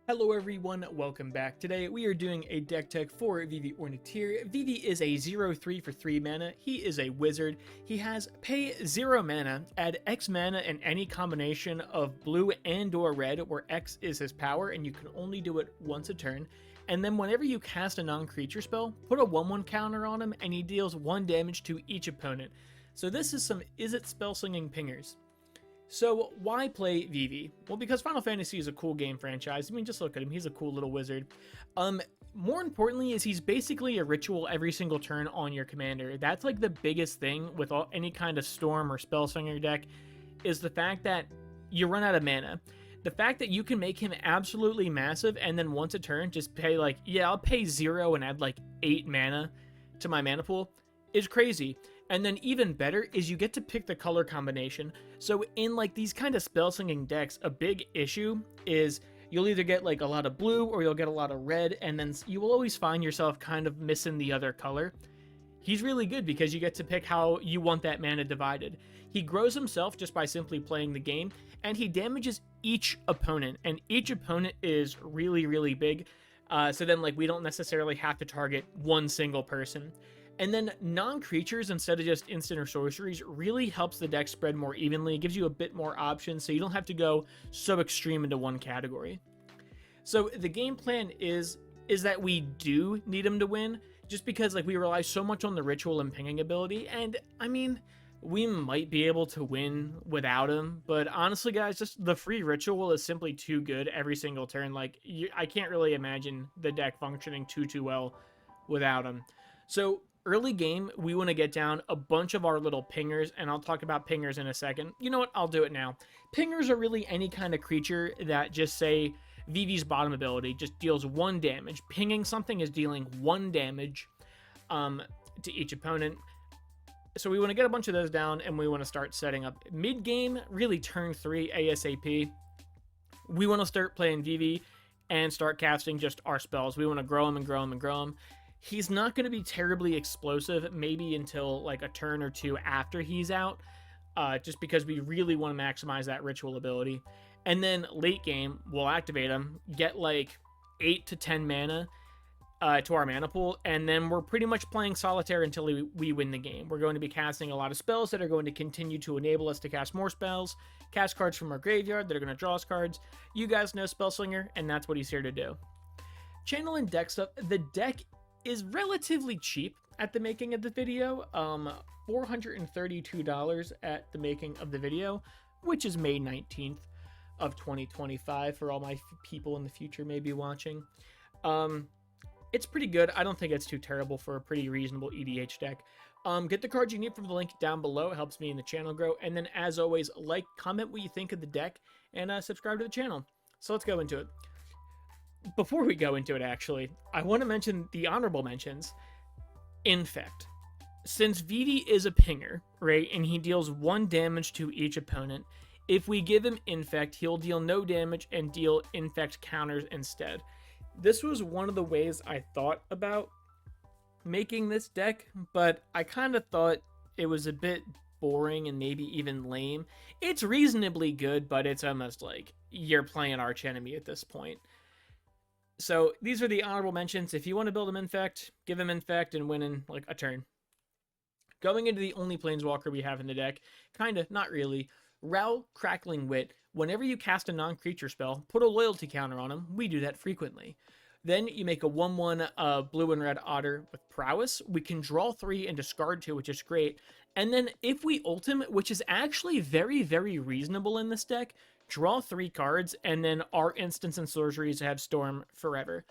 Hello everyone, welcome back. Today we are doing a deck tech for Vivi Ornitier. Vivi is a 0/3 for 3 mana. He is a wizard. He has pay 0 mana, add X mana in any combination of blue and or red, where X is his power, and you can only do it once a turn. And then whenever you cast a non-creature spell, put a 1/1 counter on him, and he deals 1 damage to each opponent. So this is some Izzet Spellslinging pingers. So why play Vivi? Well, because Final Fantasy is a cool game franchise. I mean, just look at him. He's a cool little wizard. More importantly is he's basically a ritual every single turn on your commander. That's like the biggest thing with any kind of Storm or Spellslinger deck is the fact that you run out of mana. The fact that you can make him absolutely massive and then once a turn just pay like, yeah, I'll pay 0 and add like 8 mana to my mana pool is crazy. And then even better is you get to pick the color combination. So in like these kind of spell-slinging decks, a big issue is you'll either get like a lot of blue or you'll get a lot of red, and then you will always find yourself kind of missing the other color. He's really good because you get to pick how you want that mana divided. He grows himself just by simply playing the game, and he damages each opponent, and each opponent is really, really big. So then like we don't necessarily have to target one single person. And then non-creatures instead of just instant or sorceries really helps the deck spread more evenly. It gives you a bit more options so you don't have to go so extreme into one category. So the game plan is that we do need him to win just because like we rely so much on the ritual and pinging ability. And I mean, we might be able to win without him, but honestly guys, just the free ritual is simply too good every single turn. Like I can't really imagine the deck functioning too well without him. So early game, we want to get down a bunch of our little pingers, and I'll talk about pingers in a second. You know what? I'll do it now. Pingers are really any kind of creature that just say Vivi's bottom ability just deals 1 damage. Pinging something is dealing 1 damage to each opponent. So we want to get a bunch of those down, and we want to start setting up mid-game, really turn 3 ASAP. We want to start playing Vivi and start casting just our spells. We want to grow them and grow them and grow them. He's not going to be terribly explosive, maybe until like a turn or two after he's out, just because we really want to maximize that ritual ability. And then late game, we'll activate him, get like 8 to 10 mana to our mana pool, and then we're pretty much playing solitaire until we win the game. We're going to be casting a lot of spells that are going to continue to enable us to cast more spells, cast cards from our graveyard that are going to draw us cards. You guys know Spellslinger, and that's what he's here to do. Channel and deck stuff. The deck is relatively cheap at the making of the video, $432 at the making of the video, which is May 19th of 2025 for all my people in the future maybe watching. It's pretty good. I don't think it's too terrible for a pretty reasonable EDH deck. Get the cards you need from the link down below. It helps me and the channel grow. And then as always, like, comment what you think of the deck, and subscribe to the channel. So let's go into it. Before we go into it, actually, I want to mention the honorable mentions. Infect. Since Vivi is a pinger, right, and he deals 1 damage to each opponent, if we give him Infect, he'll deal no damage and deal Infect counters instead. This was one of the ways I thought about making this deck, but I kind of thought it was a bit boring and maybe even lame. It's reasonably good, but it's almost like you're playing Arch Enemy at this point. So these are the honorable mentions. If you want to build him Infect, give him Infect and win in like a turn. Going into the only Planeswalker we have in the deck, kinda, not really. Ral Crackling Wit. Whenever you cast a non-creature spell, put a loyalty counter on him. We do that frequently. Then you make a 1/1 blue and red otter with prowess. We can draw 3 and discard 2, which is great. And then if we ult him, which is actually very, very reasonable in this deck, draw 3 cards, and then our instants and sorceries have Storm forever.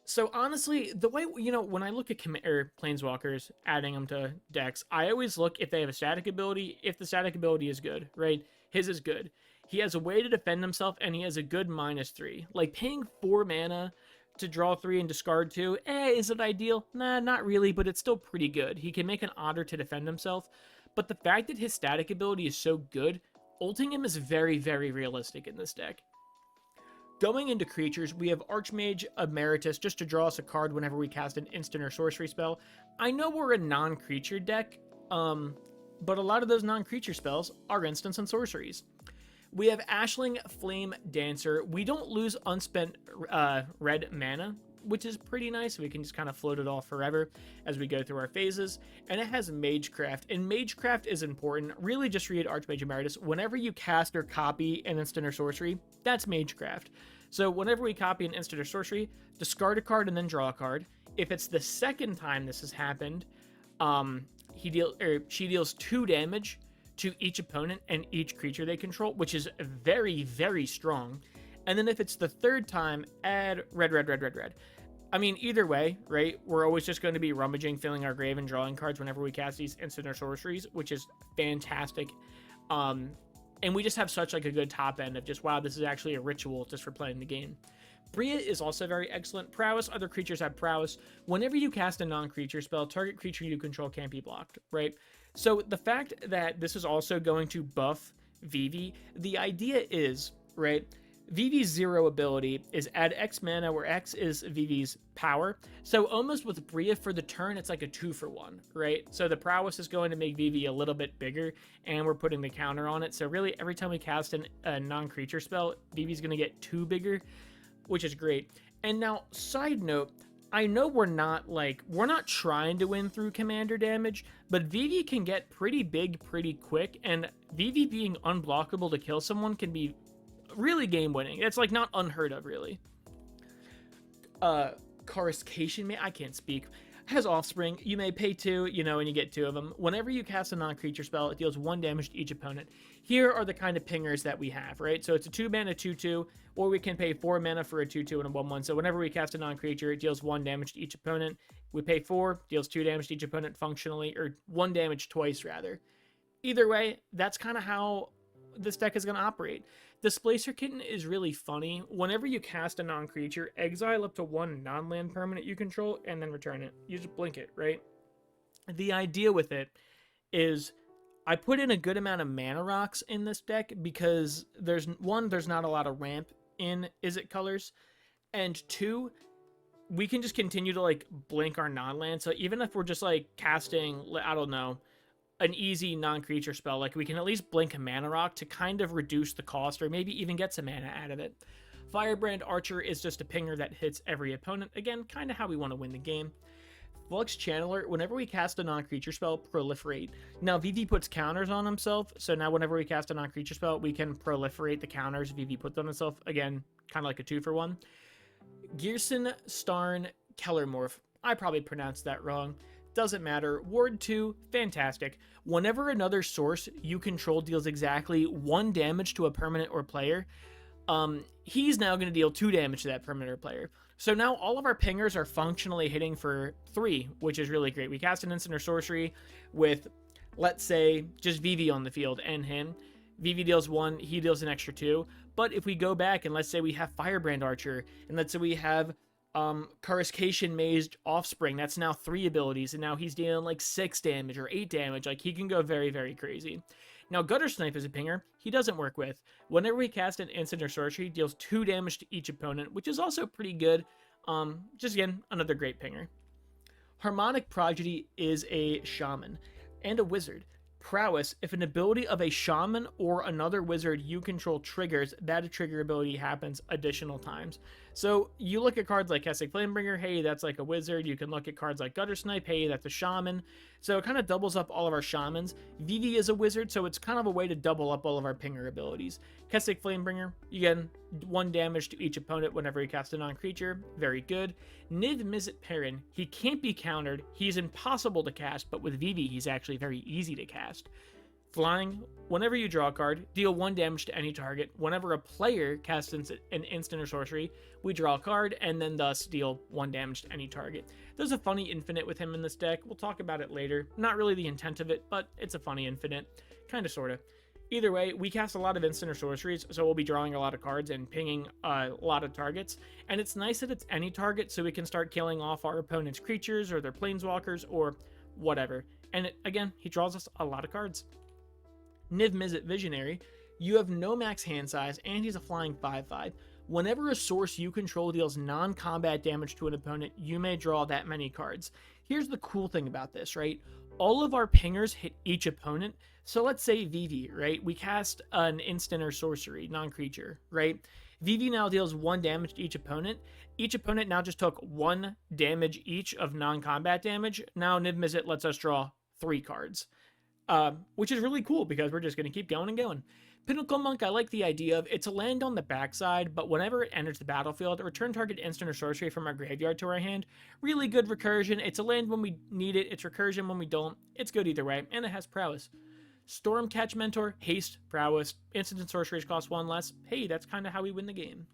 So honestly, the way, you know, when I look at Planeswalkers, adding them to decks, I always look if they have a static ability, if the static ability is good, right? His is good. He has a way to defend himself, and he has a good -3. Like, paying 4 mana to draw 3 and discard 2, is it ideal? Nah, not really, but it's still pretty good. He can make an otter to defend himself, but the fact that his static ability is so good, ulting him is very, very realistic in this deck. Going into creatures, we have Archmage Emeritus just to draw us a card whenever we cast an instant or sorcery spell. I know we're a non-creature deck, but a lot of those non-creature spells are instants and sorceries. We have Ashling Flame Dancer. We don't lose unspent red mana, which is pretty nice. We can just kind of float it all forever as we go through our phases. And it has Magecraft. And Magecraft is important. Really just read Archmage Emeritus. Whenever you cast or copy an instant or sorcery, that's Magecraft. So whenever we copy an instant or sorcery, discard a card and then draw a card. If it's the second time this has happened, she deals 2 damage to each opponent and each creature they control, which is very, very strong. And then if it's the third time, add red. I mean, either way, right? We're always just going to be rummaging, filling our grave, and drawing cards whenever we cast these instant or sorceries, which is fantastic. And we just have such like a good top end of just, wow, this is actually a ritual just for playing the game. Bria is also very excellent. Prowess, other creatures have prowess. Whenever you cast a non-creature spell, target creature you control can't be blocked, right? So the fact that this is also going to buff Vivi, the idea is, right, Vivi's 0 ability is add X mana, where X is Vivi's power. So almost with Bria for the turn, it's like a 2-for-1, right? So the prowess is going to make Vivi a little bit bigger, and we're putting the counter on it. So really, every time we cast a non-creature spell, Vivi's going to get 2 bigger, which is great. And now, side note, I know we're not trying to win through commander damage, but Vivi can get pretty big pretty quick, and Vivi being unblockable to kill someone can be really game winning. It's like not unheard of, really. Coruscation, I can't speak. Has Offspring. You may pay 2, and you get 2 of them. Whenever you cast a non-creature spell, it deals 1 damage to each opponent. Here are the kind of pingers that we have, right? So it's a 2-mana 2/2, or we can pay 4 mana for a 2/2 and a 1/1. So whenever we cast a non-creature, it deals 1 damage to each opponent. We pay 4, deals 2 damage to each opponent functionally, or 1 damage twice, rather. Either way, that's kind of how this deck is going to operate. Displacer Kitten is really funny. Whenever you cast a non-creature, exile up to 1 non-land permanent you control, and then return it. You just blink it, right? The idea with it is I put in a good amount of mana rocks in this deck because there's not a lot of ramp in Izzet colors, and 2, we can just continue to like blink our non-land. So even if we're just like casting, I don't know, an easy non-creature spell, like we can at least blink a mana rock to kind of reduce the cost or maybe even get some mana out of it. Firebrand Archer is just a pinger that hits every opponent. Again, kind of how we want to win the game. Flux Channeler, whenever we cast a non-creature spell, proliferate. Now, Vivi puts counters on himself, so now whenever we cast a non-creature spell, we can proliferate the counters Vivi puts on himself. Again, kind of like a 2-for-1. Gearson Starn Kellermorph. I probably pronounced that wrong. Doesn't matter. Ward 2, fantastic. Whenever another source you control deals exactly 1 damage to a permanent or player, he's now going to deal 2 damage to that permanent or player. So now all of our pingers are functionally hitting for 3, which is really great. We cast an instant or sorcery with, let's say, just Vivi on the field and him. Vivi deals 1, he deals an extra 2. But if we go back and let's say we have Firebrand Archer, and let's say we have Coruscation Mazed Offspring, that's now 3 abilities, and now he's dealing like 6 damage or 8 damage. Like, he can go very, very crazy. Now, Gutter Snipe is a pinger he doesn't work with. Whenever we cast an instant or sorcery, he deals 2 damage to each opponent, which is also pretty good. Just again, another great pinger. Harmonic Prodigy is a shaman and a wizard. Prowess, if an ability of a shaman or another wizard you control triggers, that trigger ability happens additional times. So you look at cards like Kessig Flamebringer, hey, that's like a wizard. You can look at cards like Gutter Snipe, hey, that's a shaman. So it kind of doubles up all of our shamans. Vivi is a wizard, so it's kind of a way to double up all of our pinger abilities. Kessig Flamebringer, again, 1 damage to each opponent whenever you cast a non-creature. Very good. Niv Mizzet Perrin, he can't be countered. He's impossible to cast, but with Vivi, he's actually very easy to cast. Flying, whenever you draw a card, deal 1 damage to any target. Whenever a player casts an instant or sorcery, we draw a card and then thus deal 1 damage to any target. There's a funny infinite with him in this deck. We'll talk about it later. Not really the intent of it, but it's a funny infinite. Kind of, sort of. Either way, we cast a lot of instant or sorceries, so we'll be drawing a lot of cards and pinging a lot of targets. And it's nice that it's any target, so we can start killing off our opponent's creatures or their planeswalkers or whatever. And again, he draws us a lot of cards. Niv Mizzet Visionary, you have no max hand size, and he's a flying 5/5. Whenever a source you control deals non-combat damage to an opponent, you may draw that many cards. Here's the cool thing about this, right? all of our pingers hit each opponent. So let's say Vivi, right? We cast an instant or sorcery, non-creature, right? Vivi now deals 1 damage to each opponent. Each opponent now just took 1 damage each of non-combat damage. Now Niv Mizzet lets us draw 3 cards, which is really cool because we're just going to keep going and going. Pinnacle Monk, I like the idea of it's a land on the backside, but whenever it enters the battlefield, return target instant or sorcery from our graveyard to our hand. Really good recursion. It's a land when we need it. It's recursion when we don't. It's good either way, and it has prowess. Stormcatch Mentor, haste, prowess, instant and sorceries cost 1 less. Hey, that's kind of how we win the game.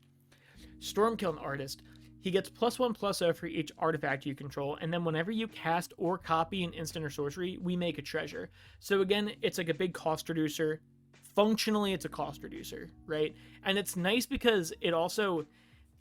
Stormkiln Artist. He gets +1/+0 for each artifact you control, and then whenever you cast or copy an instant or sorcery, we make a treasure. So again, it's like a big cost reducer. Functionally, it's a cost reducer, right? And it's nice because it also,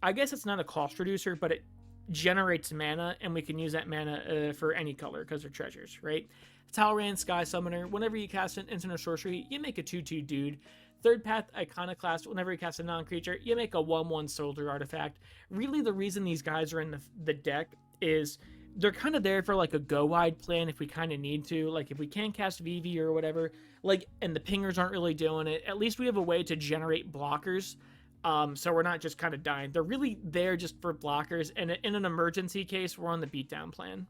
I guess it's not a cost reducer, but it generates mana, and we can use that mana for any color because they're treasures, right? Talrand Sky Summoner, whenever you cast an instant or sorcery, you make a 2/2 dude. Third Path Iconoclast, whenever you cast a non-creature, you make a 1/1 soldier artifact. Really, the reason these guys are in the deck is they're kind of there for like a go-wide plan if we kind of need to. Like if we can't cast Vivi or whatever, like, and the pingers aren't really doing it, at least we have a way to generate blockers. So we're not just kind of dying. They're really there just for blockers, and in an emergency case, we're on the beatdown plan.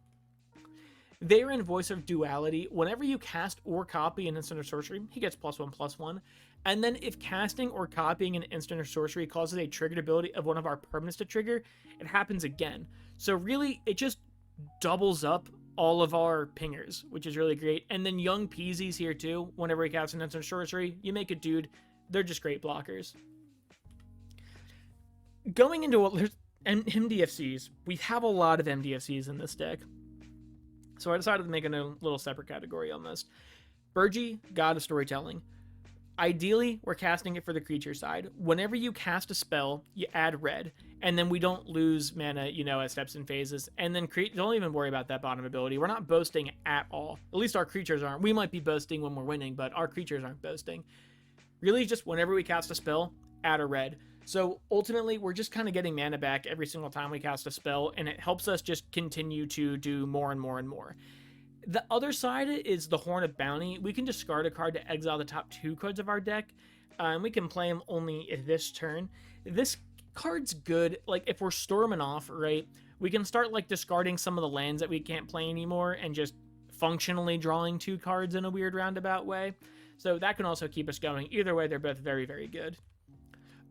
Varen, Voice of Duality, whenever you cast or copy an instant or sorcery, he gets +1/+1. And then if casting or copying an instant or sorcery causes a triggered ability of one of our permanents to trigger, it happens again. So really, it just doubles up all of our pingers, which is really great. And then Young Peasy's here too. Whenever we cast an instant or sorcery, you make a dude. They're just great blockers. Going into MDFCs, we have a lot of MDFCs in this deck. So I decided to make a little separate category on this. Burgi, God of Storytelling. Ideally, we're casting it for the creature side. Whenever you cast a spell, you add red, and then we don't lose mana, as steps and phases. And then don't even worry about that bottom ability. We're not boasting at all. At least our creatures aren't. We might be boasting when we're winning, but our creatures aren't boasting. Really, just whenever we cast a spell, add a red. So ultimately, we're just kind of getting mana back every single time we cast a spell, and it helps us just continue to do more and more and more. The other side is the Horn of Bounty. We can discard a card to exile the top 2 cards of our deck, and we can play them only this turn. This card's good, like, if we're storming off, right, we can start, like, discarding some of the lands that we can't play anymore and just functionally drawing 2 cards in a weird roundabout way. So that can also keep us going. Either way, they're both very, very good.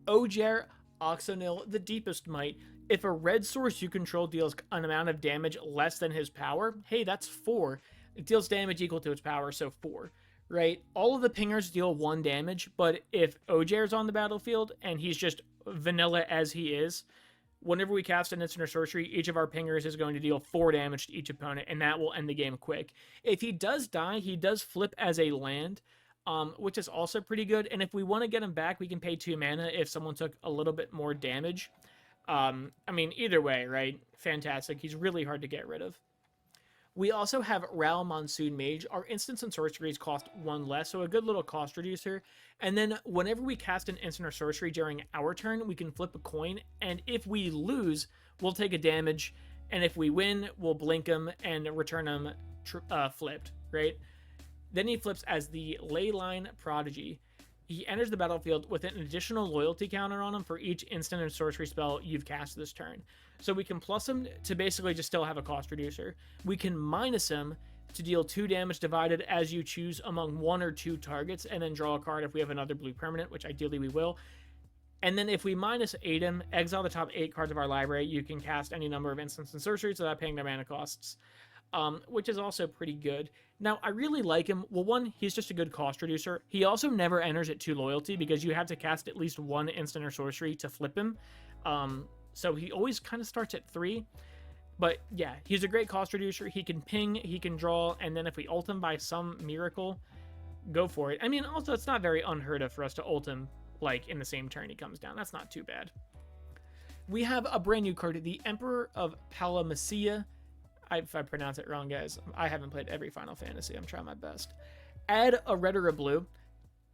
Ojer, Oxonil, the Deepest Might. If a red source you control deals an amount of damage less than his power, hey, that's 4. It deals damage equal to its power, so 4, right? All of the pingers deal 1 damage, but if Ojer's on the battlefield and he's just vanilla as he is, whenever we cast an instant or sorcery, each of our pingers is going to deal 4 damage to each opponent, and that will end the game quick. If he does die, he does flip as a land, which is also pretty good. And if we want to get him back, we can pay 2 mana if someone took a little bit more damage. I mean, either way, right? Fantastic. He's really hard to get rid of. We also have Ral Monsoon Mage. Our instants and sorceries cost 1 less, so a good little cost reducer. And then whenever we cast an instant or sorcery during our turn, we can flip a coin. And if we lose, we'll take a damage. And if we win, we'll blink him and return him flipped, right? Then he flips as the Leyline Prodigy. He enters the battlefield with an additional loyalty counter on him for each instant and sorcery spell you've cast this turn. So we can plus him to basically just still have a cost reducer. We can minus him to deal 2 damage divided as you choose among 1 or 2 targets, and then draw a card if we have another blue permanent, which ideally we will. And then if we minus 8 him, exile the top 8 cards of our library, you can cast any number of instants and sorceries without paying their mana costs. Which is also pretty good. Now, I really like him. Well, 1, he's just a good cost reducer. He also never enters at 2 loyalty because you have to cast at least 1 instant or sorcery to flip him. So he always kind of starts at 3. But yeah, he's a great cost reducer. He can ping, he can draw, and then if we ult him by some miracle, go for it. I mean, also, it's not very unheard of for us to ult him, like, in the same turn he comes down. That's not too bad. We have a brand new card, the Emperor of Palamacia. If I pronounce it wrong, guys, I haven't played every Final Fantasy. I'm trying my best. Add a red or a blue.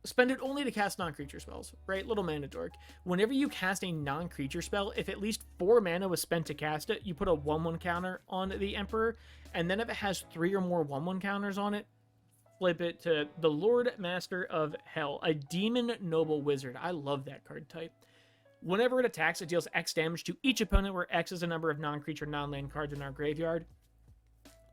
spend it only to cast non-creature spells, right? Little mana dork. Whenever you cast a non-creature spell, if at least 4 mana was spent to cast it, you put a 1/1 counter on the Emperor, and then if it has 3 or more 1/1 counters on it, flip it to the Lord Master of Hell, a Demon Noble Wizard. I love that card type. Whenever it attacks, it deals X damage to each opponent, where X is the number of non-creature, non-land cards in our graveyard,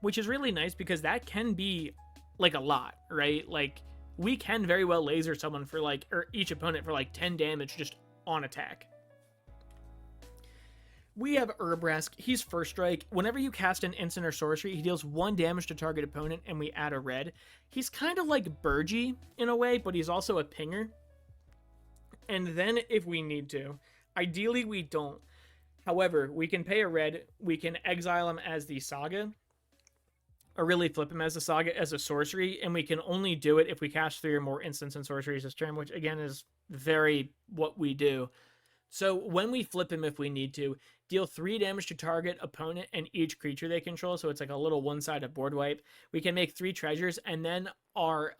which is really nice because that can be like a lot, right? Like, we can very well laser someone for like, or each opponent for like 10 damage just on attack. We have Urbrask. He's first strike. Whenever you cast an instant or sorcery, he deals 1 damage to target opponent, and we add a red. He's kind of like Burgy in a way, but he's also a pinger. And then if we need to, ideally we don't. However, we can pay a red, we can exile him as the Saga, or really flip him as a Saga as a sorcery, and we can only do it if we cast 3 or more instants and sorceries this turn, which again is very what we do. So when we flip him, if we need to, deal 3 damage to target opponent and each creature they control, so it's like a little one-sided board wipe. We can make 3 treasures, and then our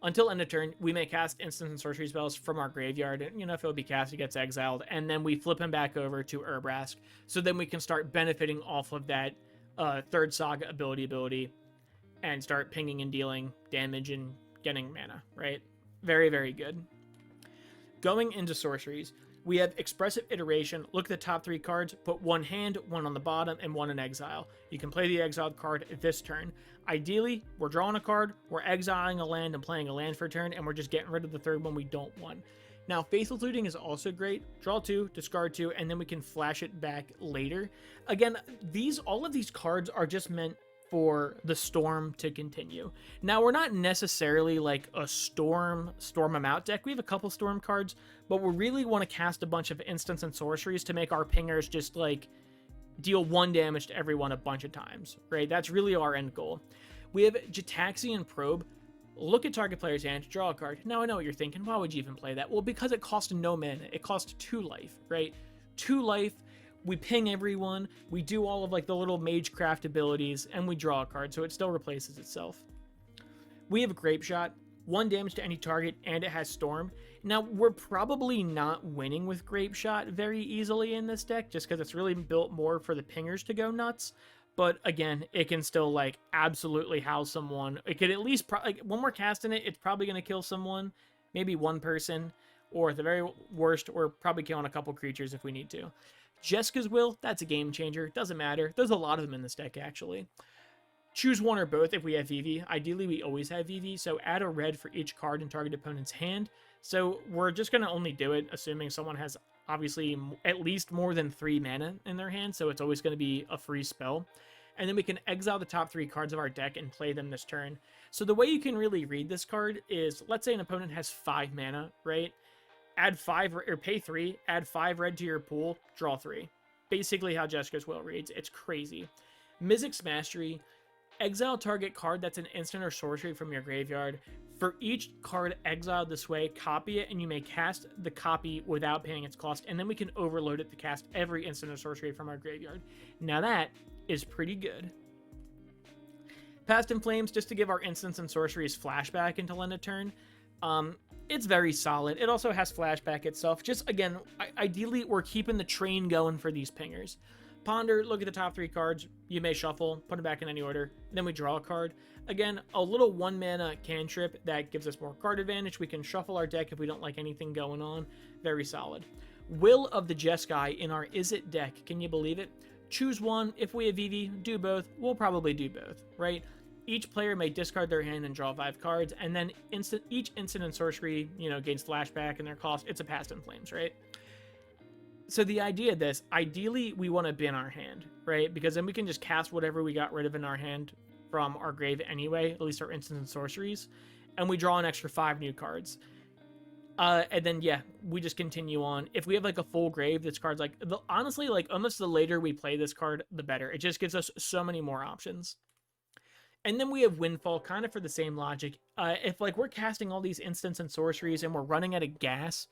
until end of turn, we may cast instants and sorcery spells from our graveyard. And, you know, if it'll be cast, he gets exiled, and then we flip him back over to Urbrask, so then we can start benefiting off of that third Saga ability and start pinging and dealing damage and getting mana, right? Very, very good. Going into sorceries, we have Expressive Iteration. Look at the top 3 cards, put 1 hand, 1 on the bottom, and 1 in exile. You can play the exiled card this turn. Ideally, we're drawing a card, we're exiling a land and playing a land for a turn, and we're just getting rid of the third one we don't want. Now, Faithful Looting is also great. Draw 2, discard 2, and then we can flash it back later. Again, all of these cards are just meant for the Storm to continue. Now, we're not necessarily like a Storm them out deck. We have a couple Storm cards, but we really want to cast a bunch of instants and sorceries to make our pingers just like deal 1 damage to everyone a bunch of times, right? That's really our end goal. We have Jataxian Probe. Look at target player's hand, draw a card. Now I know what you're thinking, why would you even play that? Well, because it costs no mana. It costs 2 life, right? 2 life, we ping everyone, we do all of like the little Magecraft abilities, and we draw a card, so it still replaces itself. We have a Grape Shot, 1 damage to any target, and it has Storm. Now, we're probably not winning with Grape Shot very easily in this deck, just because it's really built more for the pingers to go nuts. But again, it can still like absolutely house someone. It could at least, like, when we're casting it, it's probably going to kill someone, maybe 1 person, or at the very worst, we're probably killing a couple creatures if we need to. Jeska's Will, that's a game changer. Doesn't matter. There's a lot of them in this deck, actually. Choose 1 or both if we have Vivi. Ideally, we always have Vivi, so add a red for each card in target opponent's hand. So we're just going to only do it, assuming someone has obviously at least more than 3 mana in their hand, so it's always going to be a free spell. And then we can exile the top 3 cards of our deck and play them this turn. So the way you can really read this card is, let's say an opponent has 5 mana, right? Add 5, or pay 3, add 5 red to your pool, draw 3. Basically how Jeska's Will reads. It's crazy. Mizzix's Mastery. Exile target card that's an instant or sorcery from your graveyard. For each card exiled this way, copy it, and you may cast the copy without paying its cost, and then we can overload it to cast every instant or sorcery from our graveyard. Now that is pretty good. Past in Flames, just to give our instants and sorceries flashback until end of turn. It's very solid. It also has flashback itself. Just, again, ideally, we're keeping the train going for these pingers. Ponder, look at the top 3 cards. You may shuffle, put them back in any order. Then we draw a card. Again, a little 1 mana cantrip that gives us more card advantage. We can shuffle our deck if we don't like anything going on. Very solid. Will of the Jeskai in our Izzet deck. Can you believe it? Choose 1. If we have Vivi, do both. We'll probably do both, right? Each player may discard their hand and draw 5 cards, and then each instant and sorcery, gains flashback and their cost. It's a Past in Flames, right? So the idea of this, ideally, we want to bin our hand, right? Because then we can just cast whatever we got rid of in our hand from our grave anyway, at least our instants and sorceries, and we draw an extra 5 new cards. And then, yeah, we just continue on. If we have, like, a full grave, this card's, like, honestly, like, almost the later we play this card, the better. It just gives us so many more options. And then we have Windfall, kind of for the same logic. If, like, we're casting all these instants and sorceries and we're running out of gas,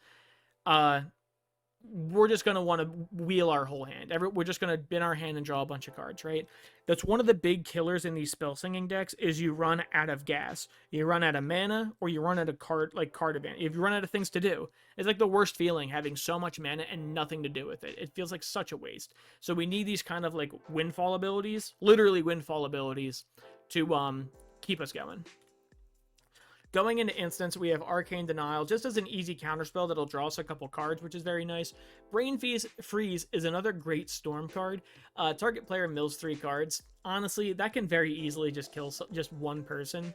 we're just going to want to wheel our whole hand. We're just going to bin our hand and draw a bunch of cards, right? That's one of the big killers in these spell slinging decks is you run out of gas. You run out of mana, or you run out of card advantage. If you run out of things to do, it's like the worst feeling having so much mana and nothing to do with it. It feels like such a waste. So we need these kind of like windfall abilities, literally windfall abilities, to keep us going. Going into instance, we have Arcane Denial, just as an easy counterspell that'll draw us a couple cards, which is very nice. Brain Freeze is another great Storm card. Target player mills 3 cards. Honestly, that can very easily just kill just one person.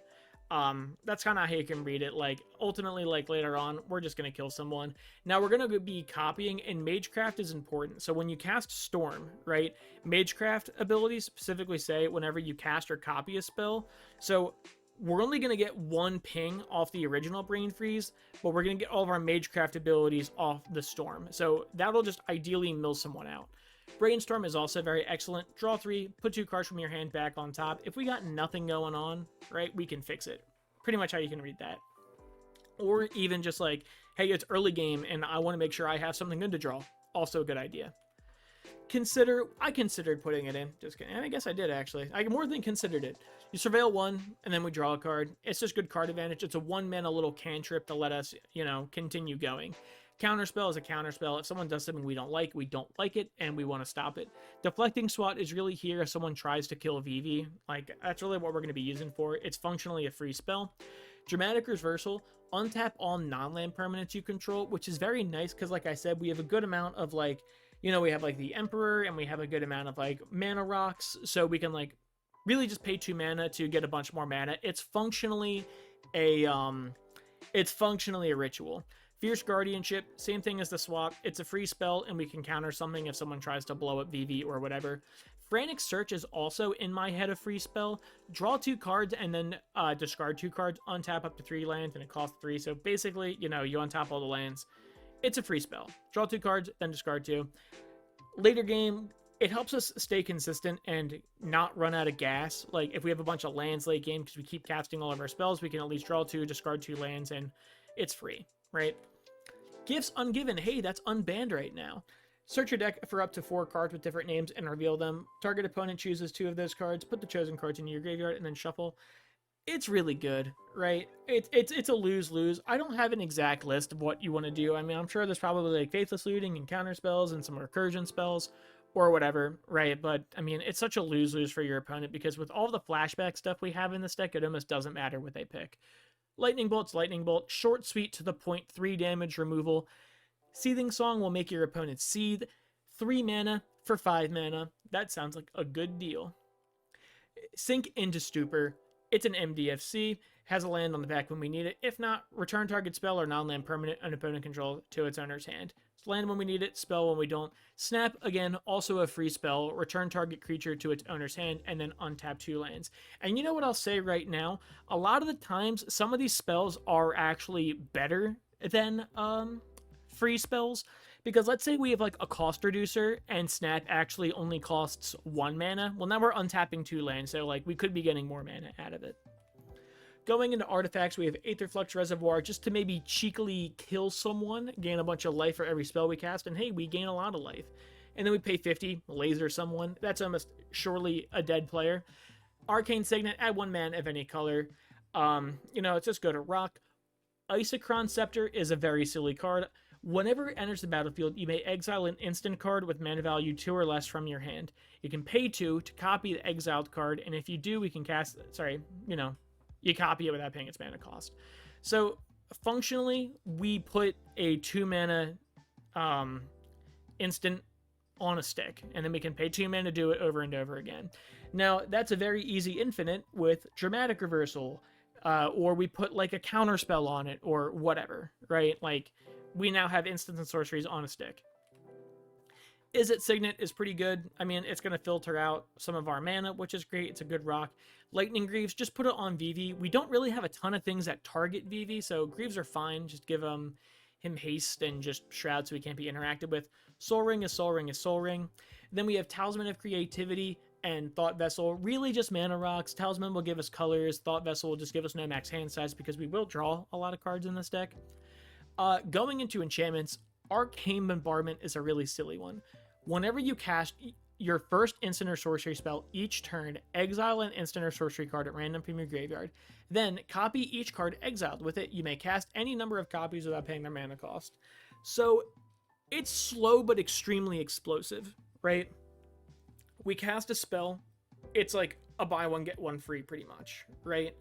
That's kind of how you can read it. Like, ultimately, like later on, we're just going to kill someone. Now, we're going to be copying, and Magecraft is important. So when you cast Storm, right, Magecraft abilities specifically say whenever you cast or copy a spell. So we're only going to get 1 ping off the original Brain Freeze, but we're going to get all of our Magecraft abilities off the Storm. So that'll just ideally mill someone out. Brainstorm is also very excellent. Draw 3, put 2 cards from your hand back on top. If we got nothing going on, right, we can fix it. Pretty much how you can read that. Or even just like, hey, it's early game and I want to make sure I have something good to draw. Also a good idea. I considered putting it in. Just kidding. I guess I did, actually. I more than considered it. You surveil 1, and then we draw a card. It's just good card advantage. It's a 1-mana little cantrip to let us, continue going. Counterspell is a counterspell. If someone does something we don't like it, and we want to stop it. Deflecting Swat is really here if someone tries to kill Vivi. Like, that's really what we're going to be using for. It's functionally a free spell. Dramatic Reversal, untap all non-land permanents you control, which is very nice because, like I said, we have a good amount of, like, we have, like, the Emperor, and we have a good amount of, like, mana rocks, so we can, like, really just pay 2 mana to get a bunch more mana. It's functionally a ritual. Fierce Guardianship, same thing as the swap. It's a free spell, and we can counter something if someone tries to blow up Vivi or whatever. Frantic Search is also in my head a free spell. Draw 2 cards and then discard 2 cards, untap up to 3 lands, and it costs 3. So basically, you untap all the lands. It's a free spell. Draw 2 cards, then discard 2. Later game, it helps us stay consistent and not run out of gas. Like, if we have a bunch of lands late game, because we keep casting all of our spells, we can at least draw 2, discard 2 lands, and it's free, right? Gifts Ungiven. Hey, that's unbanned right now. Search your deck for up to 4 cards with different names and reveal them. Target opponent chooses 2 of those cards, put the chosen cards into your graveyard, and then shuffle. It's really good, right? It's a lose-lose. I don't have an exact list of what you want to do. I mean, I'm sure there's probably like Faithless Looting and Counterspells and some Recursion spells or whatever, right? But, I mean, it's such a lose-lose for your opponent because with all the flashback stuff we have in this deck, it almost doesn't matter what they pick. Lightning Bolt's Lightning Bolt. Short, sweet, to the point, 3 damage removal. Seething Song will make your opponent seethe. 3 mana for 5 mana. That sounds like a good deal. Sink into Stupor. It's an MDFC, has a land on the back when we need it. If not, return target spell or non-land permanent an opponent control to its owner's hand. It's land when we need it, spell when we don't. Snap, again, also a free spell. Return target creature to its owner's hand and then untap 2 lands. And you know what I'll say right now? A lot of the times, some of these spells are actually better than free spells. Because let's say we have like a cost reducer and Snap actually only costs 1 mana. Well, now we're untapping 2 lands, so like we could be getting more mana out of it. Going into artifacts, we have Aetherflux Reservoir just to maybe cheekily kill someone, gain a bunch of life for every spell we cast, and hey, we gain a lot of life. And then we pay 50, laser someone. That's almost surely a dead player. Arcane Signet, add 1 mana of any color. It's just go to rock. Isochron Scepter is a very silly card. Whenever it enters the battlefield, you may exile an instant card with mana value 2 or less from your hand. You can pay 2 to copy the exiled card, and if you do, we can cast... you copy it without paying its mana cost. So, functionally, we put a 2 mana instant on a stick, and then we can pay 2 mana to do it over and over again. Now, that's a very easy infinite with Dramatic Reversal, or we put like a counterspell on it, or whatever, right? Like, we now have instants and sorceries on a stick. Izzet Signet is pretty good. I mean, it's going to filter out some of our mana, which is great. It's a good rock. Lightning Greaves, just put it on Vivi. We don't really have a ton of things that target Vivi, so Greaves are fine. Just give him haste and just Shroud so he can't be interacted with. Soul Ring is Soul Ring is Soul Ring. Then we have Talisman of Creativity and Thought Vessel. Really just mana rocks. Talisman will give us colors. Thought Vessel will just give us no max hand size because we will draw a lot of cards in this deck. Going into enchantments, Arcane Bombardment is a really silly one. Whenever you cast your first instant or sorcery spell each turn, exile an instant or sorcery card at random from your graveyard. Then copy each card exiled. With it, you may cast any number of copies without paying their mana cost. So it's slow but extremely explosive, right? We cast a spell, it's like a buy one get one free pretty much, right?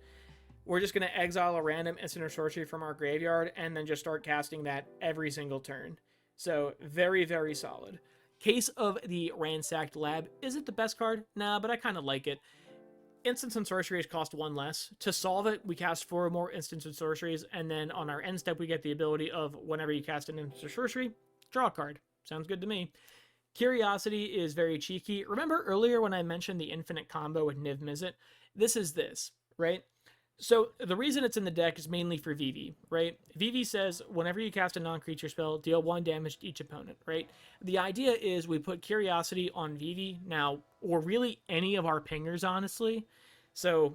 We're just going to exile a random instant or sorcery from our graveyard and then just start casting that every single turn. So very, very solid. Case of the Ransacked Lab. Is it the best card? Nah, but I kind of like it. Instants and sorceries cost one less. To solve it, we cast 4 more instants and sorceries, and then on our end step, we get the ability of whenever you cast an instant or sorcery, draw a card. Sounds good to me. Curiosity is very cheeky. Remember earlier when I mentioned the infinite combo with Niv Mizzet? This is this, right? So the reason it's in the deck is mainly for Vivi, right? Vivi says whenever you cast a non-creature spell, deal 1 damage to each opponent, right? The idea is we put Curiosity on Vivi now, or really any of our pingers, honestly. So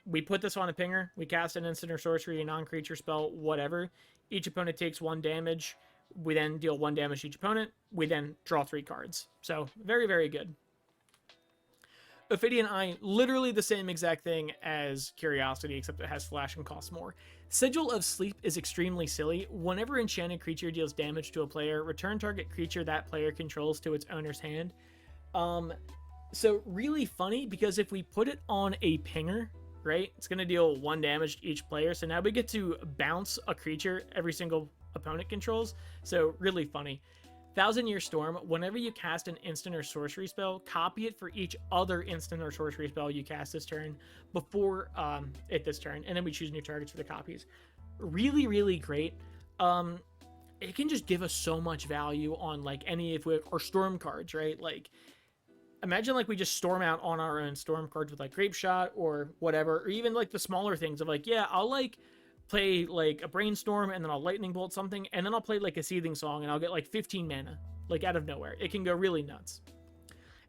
we put this on a pinger, we cast an instant or sorcery, a non-creature spell, whatever. Each opponent takes 1 damage. We then deal 1 damage to each opponent. We then draw 3 cards. So very, very good. Ophidian Eye, literally the same exact thing as Curiosity, except it has flash and costs more. Sigil of Sleep is extremely silly. Whenever enchanted creature deals damage to a player, return target creature that player controls to its owner's hand. So really funny, because if we put it on a pinger, right, it's going to deal 1 damage to each player. So now we get to bounce a creature every single opponent controls. So really funny. Thousand Year Storm, whenever you cast an instant or sorcery spell, copy it for each other instant or sorcery spell you cast this turn before this turn, and then we choose new targets for the copies. Really, really great. It can just give us so much value on like any of our storm cards, right? Like imagine like we just storm out on our own storm cards with like Grape Shot or whatever, or even like the smaller things of like, yeah, I'll like play like a Brainstorm and then I'll Lightning Bolt something, and then I'll play like a Seething Song and I'll get like 15 mana, like out of nowhere. It can go really nuts.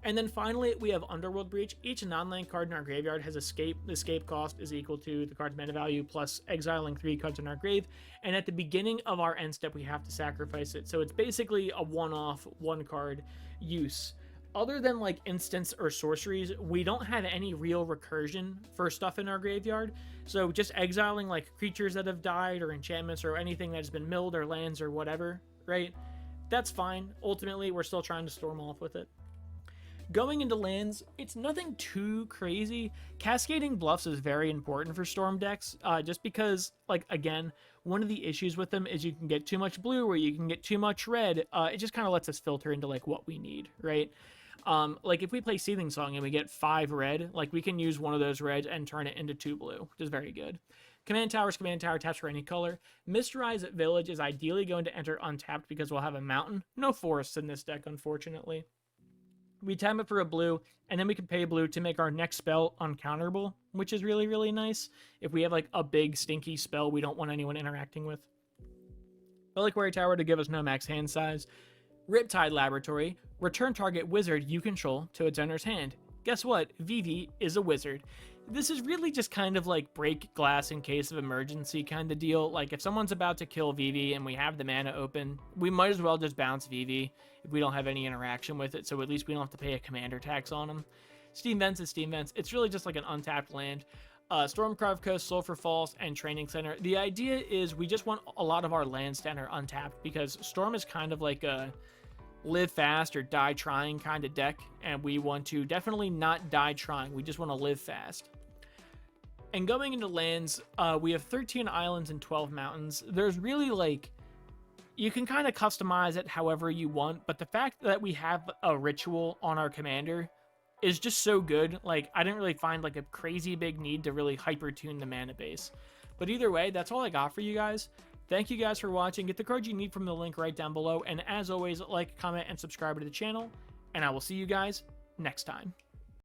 And then finally, we have Underworld Breach. Each non-land card in our graveyard has escape. The escape cost is equal to the card's mana value plus exiling 3 cards in our grave. And at the beginning of our end step, we have to sacrifice it. So it's basically a one-off, 1-card use. Other than like instants or sorceries, we don't have any real recursion for stuff in our graveyard. So just exiling like creatures that have died or enchantments or anything that's been milled or lands or whatever, right? That's fine. Ultimately, we're still trying to storm off with it. Going into lands, it's nothing too crazy. Cascading Bluffs is very important for storm decks, just because, like, again, one of the issues with them is you can get too much blue or you can get too much red. It just kind of lets us filter into, like, what we need, right? Like, if we play Seething Song and we get 5 red, like, we can use one of those reds and turn it into 2 blue, which is very good. Command Tower taps for any color. Mysterized Village is ideally going to enter untapped because we'll have a mountain. No forests in this deck, unfortunately. We tap it for a blue, and then we can pay blue to make our next spell uncounterable, which is really, really nice if we have like a big stinky spell we don't want anyone interacting with. Reliquary Tower to give us no max hand size. Riptide Laboratory, return target wizard you control to its owner's hand. Guess what? Vivi is a wizard. This is really just kind of like break glass in case of emergency kind of deal. Like if someone's about to kill Vivi and we have the mana open, we might as well just bounce Vivi if we don't have any interaction with it, so at least we don't have to pay a commander tax on them. Steam Vents is Steam Vents. It's really just like an untapped land. Stormcarved Coast, Sulphur Falls, and Training Center. The idea is we just want a lot of our lands to enter untapped because Storm is kind of like a live fast or die trying kind of deck, and we want to definitely not die trying. We just want to live fast. And going into lands, we have 13 islands and 12 mountains. There's really like, you can kind of customize it however you want, but the fact that we have a ritual on our commander is just so good. Like, I didn't really find like a crazy big need to really hyper tune the mana base. But either way, that's all I got for you guys. Thank you guys for watching. Get the cards you need from the link right down below. And as always, like, comment, and subscribe to the channel. And I will see you guys next time.